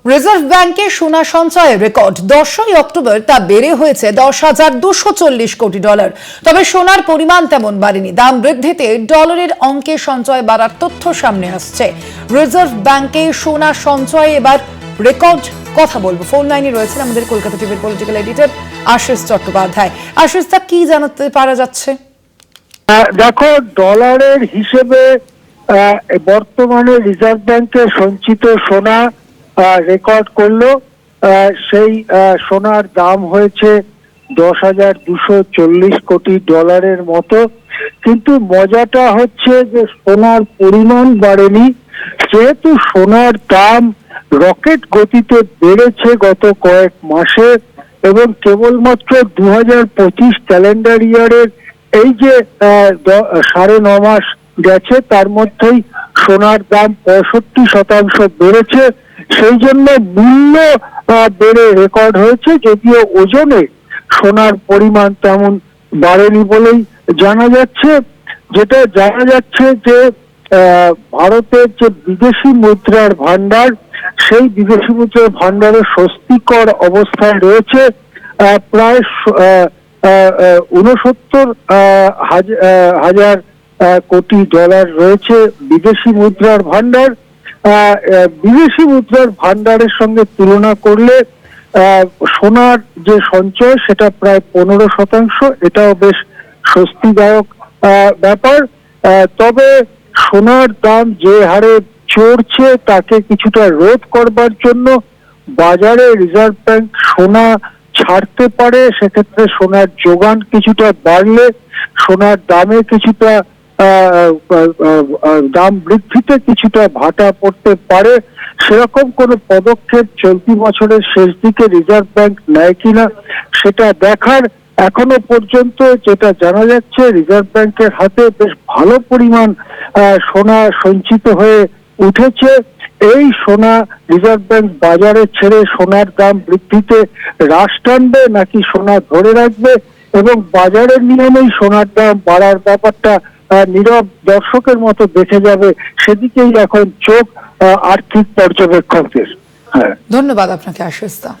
Reserve ব্যাংকে সোনা সঞ্চয়ের রেকর্ড 10ই অক্টোবর তা বেড়ে হয়েছে 10,240 কোটি ডলার। তবে সোনার পরিমাণ তেমন বাড়েনি। দাম বৃদ্ধিতে ডলারের অঙ্কে সঞ্চয় বাড়ার তথ্য সামনে আসছে। রিজার্ভ ব্যাংকে সোনা সঞ্চয়ে এবার রেকর্ড। কথা বলবো, ফোন লাইনে রয়েছেন আমাদের কলকাতা টিভির পলিটিক্যাল এডিটর আশিস চট্টোপাধ্যায়। আশিস, তা কি জানাতে পারা যাচ্ছে? দেখো, ডলারের হিসেবে বর্তমানে রিজার্ভ ব্যাংকের সঞ্চিত সোনা রেকর্ড করলো। সেই সোনার দাম হয়েছে 10,240 কোটি ডলারের মতো। কিন্তু মজাটা হচ্ছে যে সোনার পরিমাণ বাড়েনি, যেহেতু সোনার দাম রকেট গতিতে বেড়েছে গত কয়েক মাসে, এবং কেবলমাত্র 2025 ক্যালেন্ডার ইয়ারের এই যে 9.5 মাস গেছে, তার মধ্যেই সোনার দাম 65% বেড়েছে। সেই জন্য মূল্য বেড়ে রেকর্ড হয়েছে, যদিও ওজনে সোনার পরিমাণ তেমন বাড়েনি বলেই জানা যাচ্ছে। যেটা জানা যাচ্ছে যে ভারতের যে বিদেশি মুদ্রার ভান্ডার, সেই বিদেশি মুদ্রার ভান্ডারে স্বস্তিকর অবস্থায় রয়েছে। প্রায় 69,000 কোটি ডলার রয়েছে বিদেশি মুদ্রার ভান্ডার। বিদেশি মুদ্রার ভান্ডারের সঙ্গে তুলনা করলে সোনার যে সঞ্চয় সেটা প্রায় 15%। এটাও বেশ স্বস্তিদায়ক ব্যাপার। তবে সোনার দাম যে হারে চড়ছে তাকে কিছুটা রোধ করবার জন্য বাজারে রিজার্ভ ব্যাংক সোনা ছাড়তে পারে। সেক্ষেত্রে সোনার যোগান কিছুটা বাড়লে সোনার দামে কিছুটা দাম বৃদ্ধিতে কিছুটা ভাটা পড়তে পারে। সেরকম কোনো পদক্ষেপ চলতি বছরের শেষ দিকে রিজার্ভ ব্যাংক নেয় কিনা সেটা দেখার। এখনো পর্যন্ত যেটা জানা যাচ্ছে, রিজার্ভ ব্যাংকের হাতে বেশ ভালো পরিমাণ সোনা সঞ্চিত হয়ে উঠেছে। এই সোনা রিজার্ভ ব্যাংক বাজারে ছেড়ে সোনার দাম বৃদ্ধিতে হ্রাস টানবে, নাকি সোনা ধরে রাখবে এবং বাজারের নিয়মেই সোনার দাম বাড়ার ব্যাপারটা নীরব দর্শকের মতো দেখে যাবে, সেদিকেই এখন চোখ আর্থিক পর্যবেক্ষকদের। ধন্যবাদ আপনাকে আশিস দা।